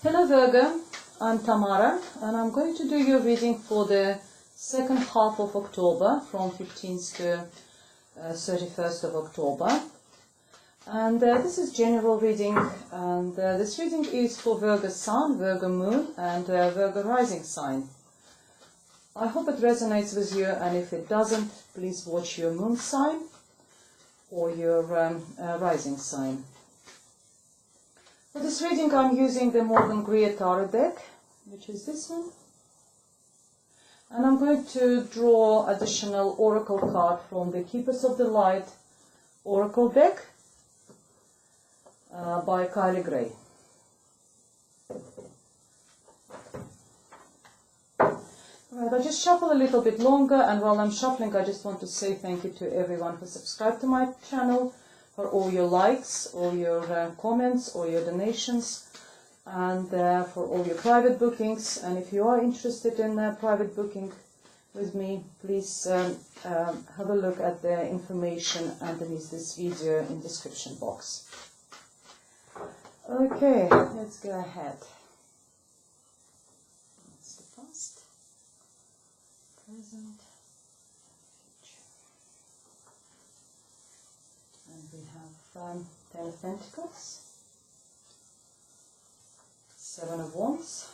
Hello Virgo, I'm Tamara and I'm going to do your reading for the second half of October from 15th to 31st of October. And this is general reading, and this reading is for Virgo Sun, Virgo Moon and Virgo Rising sign. I hope it resonates with you, and if it doesn't, please watch your moon sign or your rising sign. For this reading I'm using the Morgan Greer Tarot deck, which is this one. And I'm going to draw additional oracle card from the Keepers of the Light Oracle deck by Kylie Gray. Right, I'll just shuffle a little bit longer, and while I'm shuffling I just want to say thank you to everyone who subscribed to my channel, for all your likes, all your comments, all your donations, and for all your private bookings. And if you are interested in private booking with me, please have a look at the information underneath this video in the description box. Okay, let's go ahead. That's the past, present, future. And we have 10 of Pentacles, 7 of Wands,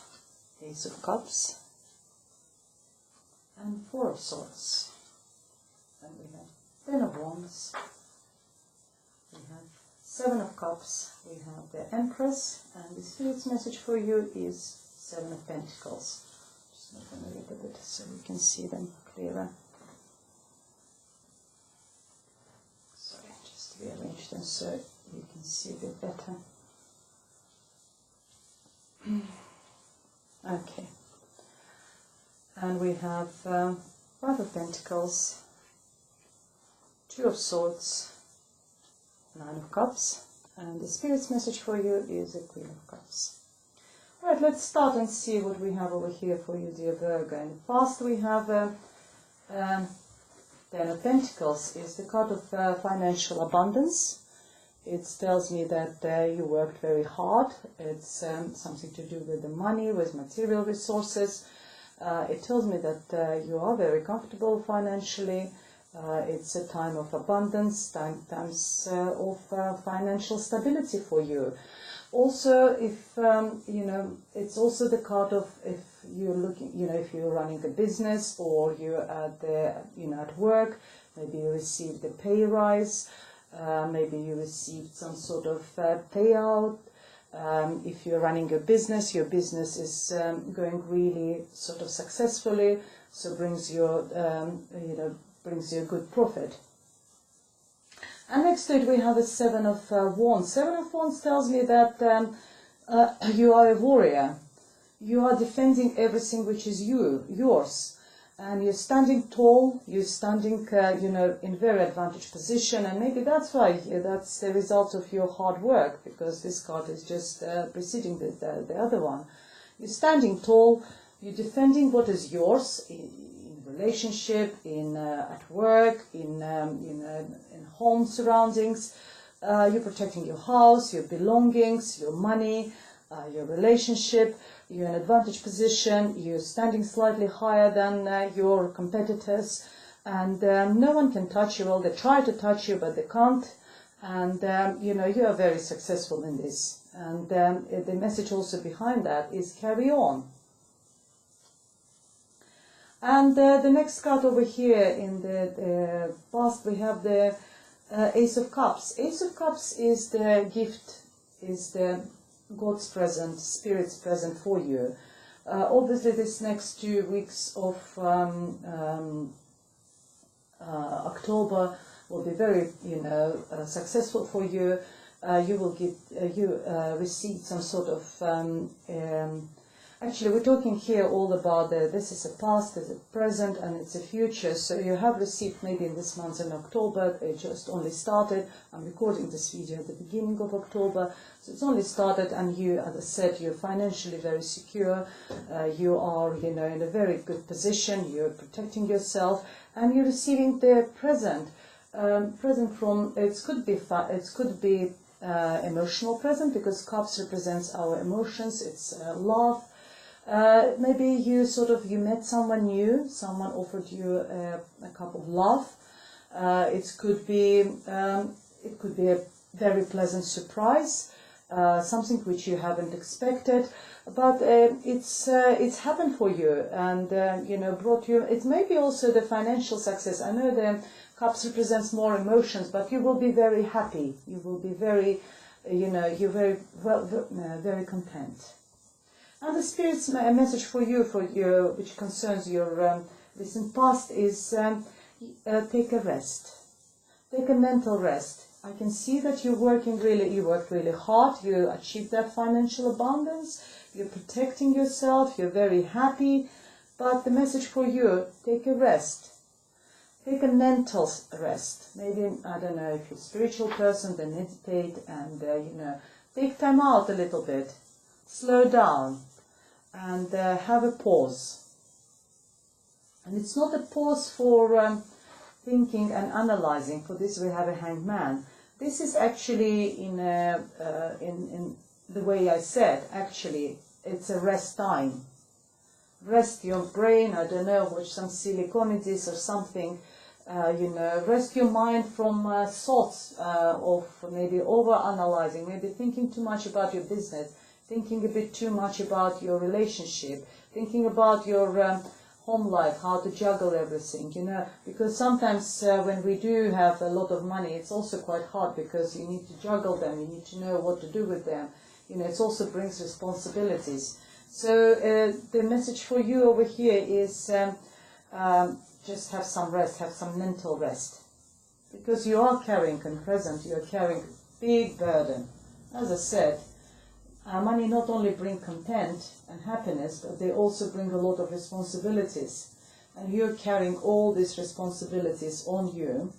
Ace of Cups, and 4 of Swords. And we have 10 of Wands, we have 7 of Cups, we have the Empress, and the Spirit's message for you is 7 of Pentacles. Just move them a little bit so we can see them clearer. Sorry, just rearrange them so you can see a bit better. Okay. And we have 5 of Pentacles, 2 of Swords, 9 of Cups, and the Spirit's message for you is the Queen of Cups. Right, let's start and see what we have over here for you, dear Virgo. In the past we have 10 of Pentacles is the card of financial abundance. It tells me that you worked very hard. It's something to do with the money, with material resources. It tells me that you are very comfortable financially. It's a time of abundance, times of financial stability for you. Also, if you know, it's also the card of if you're looking, you know, if you're running a business or you're at the, you know, at work, maybe you received a pay rise, maybe you received some sort of payout. If you're running your business is going really sort of successfully, so brings your you know, brings you a good profit. And next to it we have a 7 of Wands. 7 of Wands tells me that you are a warrior. You are defending everything which is yours. And you're standing tall, you're standing, you know, in very advantageous position. And maybe that's why, that's the result of your hard work, because this card is just preceding the other one. You're standing tall, you're defending what is yours, in relationship, in at work, in you know, in home surroundings. You're protecting your house, your belongings, your money, your relationship. You're in an advantage position. You're standing slightly higher than your competitors, and no one can touch you. Well, they try to touch you, but they can't. And you know, you are very successful in this. And the message also behind that is carry on. And the next card over here in the past, we have the Ace of Cups. Ace of Cups is the gift, is the God's present, Spirit's present for you. Obviously, this next 2 weeks of October will be very, you know, successful for you. You will get, receive some sort of. Actually, we're talking here all about this is a past, there's a present, and it's a future. So you have received maybe in this month in October, it just only started. I'm recording this video at the beginning of October, so it's only started, and you, as I said, you're financially very secure. You are, you know, in a very good position. You're protecting yourself, and you're receiving the present. Present from, it could be emotional present, because cups represents our emotions. It's love. Maybe you met someone new, someone offered you a cup of love. It could be a very pleasant surprise, something which you haven't expected, but it's happened for you, and brought you. It may be also the financial success. I know the cups represents more emotions, but you will be very happy. You will be very, you're very very content. And the Spirit's message for you, which concerns your recent past, is take a rest, take a mental rest. I can see that you worked really hard. You achieved that financial abundance. You're protecting yourself. You're very happy. But the message for you: take a rest. Take a mental rest. Maybe, I don't know, if you're a spiritual person, then meditate and, take time out a little bit. Slow down and have a pause. And it's not a pause for thinking and analyzing. For this we have a hanged man. This is actually, in the way I said, actually, it's a rest time. Rest your brain, I don't know, watch some silly comedies or something. Rest your mind from thoughts of maybe over-analyzing, maybe thinking too much about your business, thinking a bit too much about your relationship, thinking about your home life, how to juggle everything, because sometimes when we do have a lot of money, it's also quite hard, because you need to juggle them, you need to know what to do with them. It also brings responsibilities. So the message for you over here is just have some rest, have some mental rest. Because you are carrying, in present, you are carrying a big burden. As I said, money not only bring content and happiness, but they also bring a lot of responsibilities. And you're carrying all these responsibilities on you.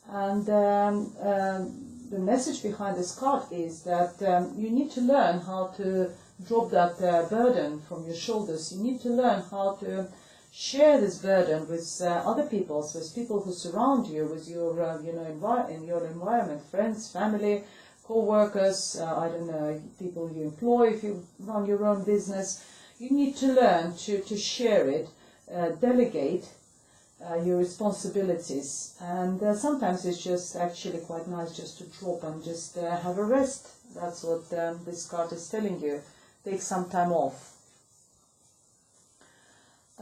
And the message behind this card is that you need to learn how to drop that burden from your shoulders. You need to learn how to share this burden with other people, with people who surround you, with your, in your environment, friends, family, co-workers, I don't know, people you employ if you run your own business. You need to learn to share it, delegate your responsibilities. And sometimes it's just actually quite nice just to drop and just have a rest. That's what this card is telling you. Take some time off.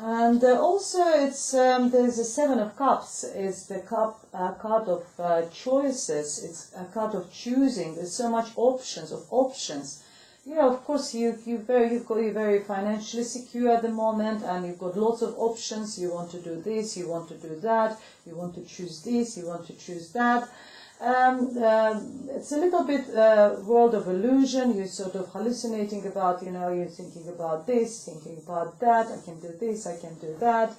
And also, it's there's a Seven of Cups. It's the card of choices. It's a card of choosing. There's so much options. Of course, you're very financially secure at the moment, and you've got lots of options. You want to do this, you want to do that, you want to choose this, you want to choose that. It's a little bit world of illusion. You're sort of hallucinating about, you're thinking about this, thinking about that, I can do this, I can do that.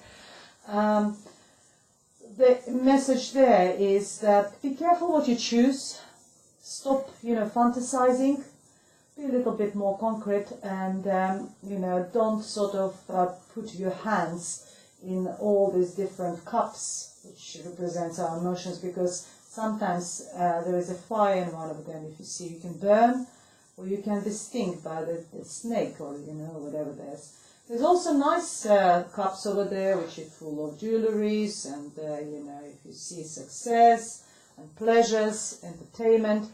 The message there is that be careful what you choose. Stop, fantasizing. Be a little bit more concrete, and, don't sort of put your hands in all these different cups, which represents our emotions, because sometimes there is a fire in one of them. If you see, you can burn, or you can be stung by the snake, or whatever there's. There's also nice cups over there, which are full of jewelries, and if you see success and pleasures, entertainment.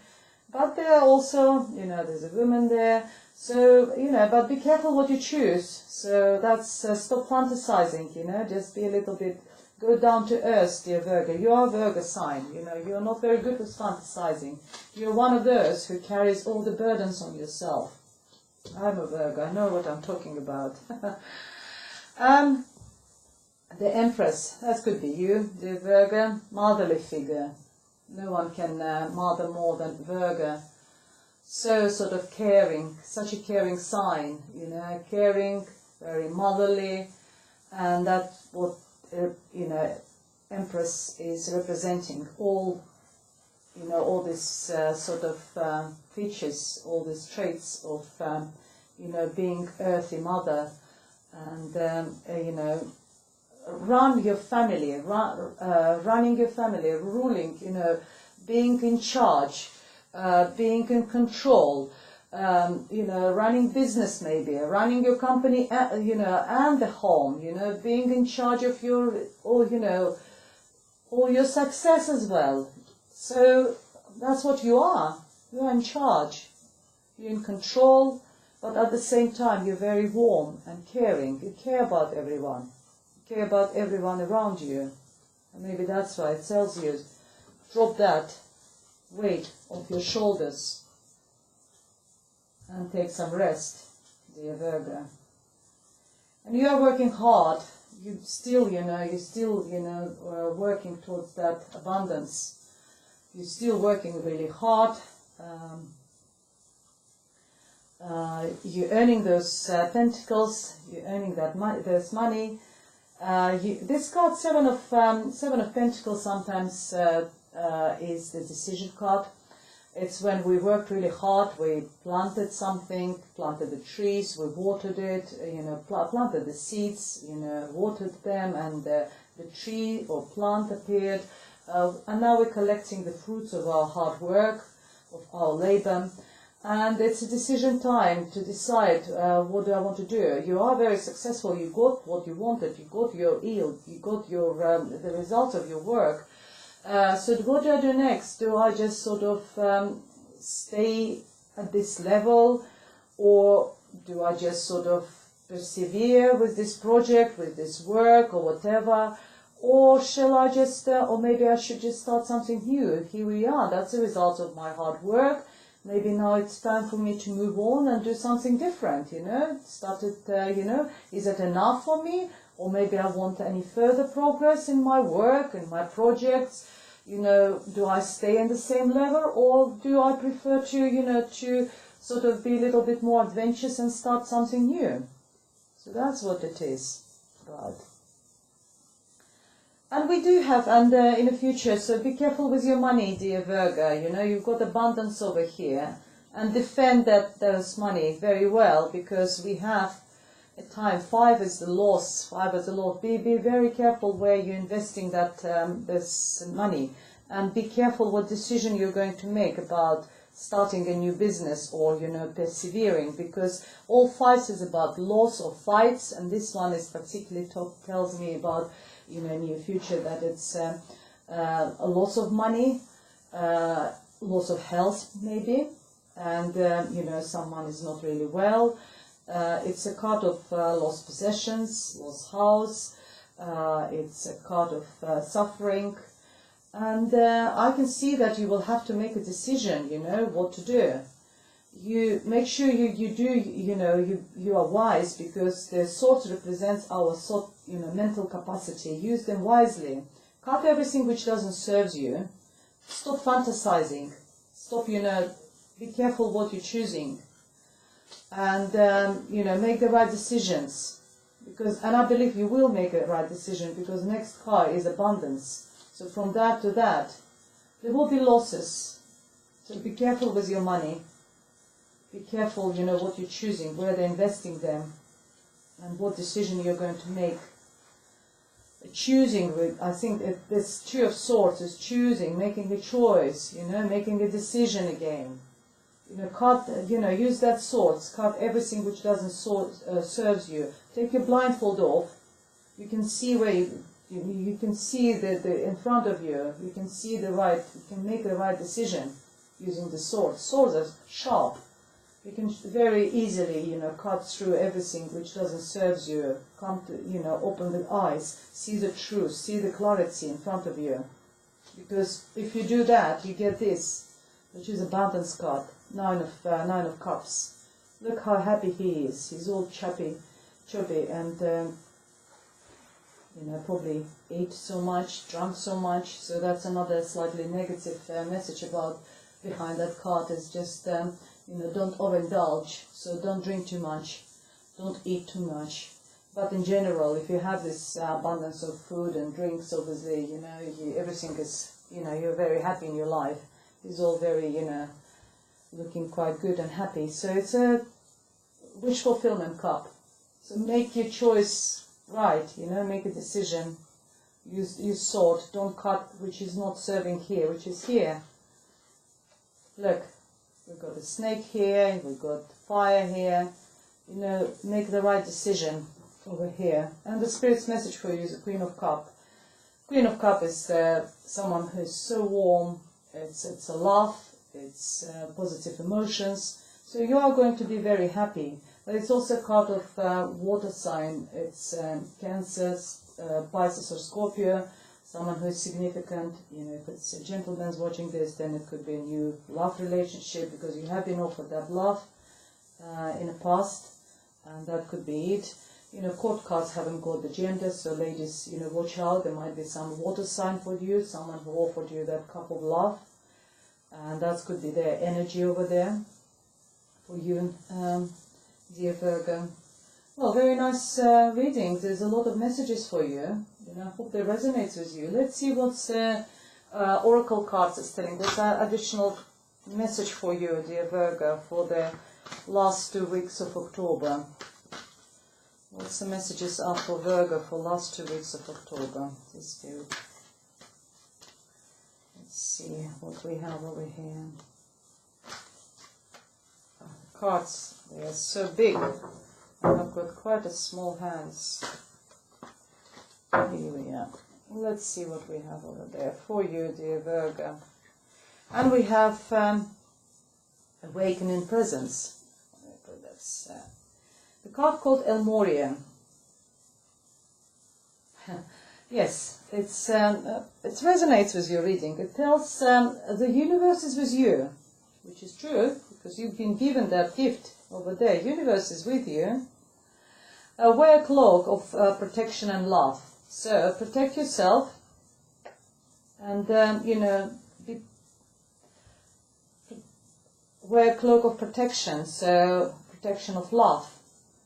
But there are also, there's a woman there. So, but be careful what you choose. So that's stop fantasizing. Just be a little bit. Go down to earth, dear Virgo. You are a Virgo sign. You're not very good with fantasizing. You're one of those who carries all the burdens on yourself. I'm a Virgo. I know what I'm talking about. The Empress. That could be you, dear Virgo. Motherly figure. No one can mother more than Virgo. So sort of caring. Such a caring sign. Caring, very motherly. And that's what Empress is representing, all this sort of features, all these traits of being earthy mother, and run your family, running your family, ruling, being in charge, being in control, you know, running business maybe, running your company, you know, and the home, you know, being in charge of your, or, you know, all your success as well. So that's what you are. You're in charge. You're in control, but at the same time you're very warm and caring. You care about everyone. You care about everyone around you. And maybe that's why it tells you, drop that weight off your shoulders and take some rest, dear Virgo. And you are working hard. You still, you know, working towards that abundance. You're still working really hard. You're earning those pentacles. You're earning that this money. This card, Seven of Pentacles, sometimes is the decision card. It's when we worked really hard, we planted something, planted the trees, we watered it, you know, planted the seeds, you know, watered them, and the tree or plant appeared. And now we're collecting the fruits of our hard work, of our labor. And it's a decision time to decide, what do I want to do? You are very successful, you got what you wanted, you got your yield, you got your the results of your work. So what do I do next? Do I just sort of stay at this level, or do I just sort of persevere with this project, with this work, or whatever? Or shall I just, or maybe I should just start something new? Here we are, that's the result of my hard work. Maybe now it's time for me to move on and do something different, you know. You know, is it enough for me? Or maybe I want any further progress in my work, in my projects. You know, do I stay in the same level, or do I prefer to, you know, to sort of be a little bit more adventurous and start something new? So that's what it is, right? And we do have, and in the future, so be careful with your money, dear Virgo. You know, you've got abundance over here, and defend those money very well, because we have a time. 5 is the loss. 5 is the loss. Be very careful where you're investing that this money, and be careful what decision you're going to make about starting a new business or, you know, persevering, because all 5s is about loss or fights, and this one is particularly tells me about, you know, near future, that it's a loss of money, loss of health maybe, and you know, someone is not really well. It's a card of lost possessions, lost house. It's a card of suffering, and I can see that you will have to make a decision, you know, what to do. You make sure you do, you know, you are wise, because the sword represents our sort, you know, mental capacity. Use them wisely. Cut everything which doesn't serve you. Stop fantasizing. Stop, you know, be careful what you're choosing, and you know, make the right decisions. Because, and I believe you will make a right decision, because the next card is abundance. So from that to that, there will be losses. So be careful with your money. Be careful, you know, what you're choosing, where they're investing them, and what decision you're going to make. Choosing, I think this 2 of Swords is choosing, making a choice, you know, making a decision again. You know, cut, you know, use that sword, cut everything which doesn't serves you. Take your blindfold off. You can see where you can see the in front of you. You can see the right. You can make the right decision using the sword. Swords are sharp. You can very easily, you know, cut through everything which doesn't serve you. Come to, you know, open the eyes, see the truth, see the clarity in front of you. Because if you do that, you get this, which is abundance card, 9 of Cups. Look how happy he is. He's all chubby, and you know, probably ate so much, drunk so much. So that's another slightly negative message about behind that card. Is just you know, don't overindulge. So don't drink too much, don't eat too much. But in general, if you have this abundance of food and drinks, obviously, you know, everything is, you know, you're very happy in your life. It's all very, you know, looking quite good and happy. So it's a wish fulfillment cup. So make your choice right, you know, make a decision. Use sword, don't cut which is not serving here, which is here. Look, we've got a snake here, we've got fire here. You know, make the right decision over here. And the Spirit's message for you is the Queen of Cup. Queen of Cup is someone who's so warm. It's a laugh, it's positive emotions. So you are going to be very happy. But it's also a card of water sign. It's Cancer, Pisces or Scorpio. Someone who is significant. You know, if it's a gentleman's watching this, then it could be a new love relationship because you have been offered that love in the past. And that could be it. You know, court cards haven't got the gender, so ladies, you know, watch out. There might be some water sign for you, someone who offered you that cup of love. And that could be their energy over there for you, dear Virgo. Well, very nice reading. There's a lot of messages for you. You know, I hope they resonate with you. Let's see what's Oracle cards is telling. What's that additional message for you, dear Virgo, for the last 2 weeks of October? What's the messages are for Virgo for last 2 weeks of October? This Spirit. Let's see what we have over here. Oh, the cards, they are so big. I've got quite a small hands. Here we are. Let's see what we have over there for you, dear Virgo. And we have Awakening Presence. That's the card called El Moria. Yes, it resonates with your reading. It tells the universe is with you, which is true because you've been given that gift over there. Universe is with you. Wear a cloak of protection and love. So protect yourself, and you know, wear a cloak of protection. So protection of love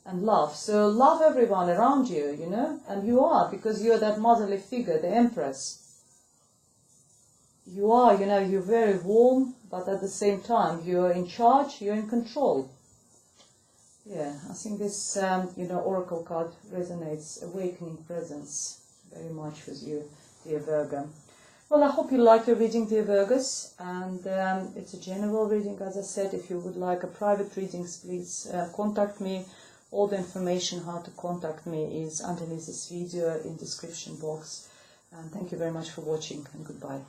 and love. So love everyone around you, you know, and you are, because you're that motherly figure, the Empress. You are, you know, you're very warm, but at the same time you're in charge, you're in control. Yeah, I think this, you know, Oracle card resonates. Awakening Presence very much with you, dear Virgo. Well, I hope you like your reading, dear Virgos, and it's a general reading, as I said. If you would like a private reading, please contact me. All the information how to contact me is underneath this video in description box. And thank you very much for watching, and goodbye.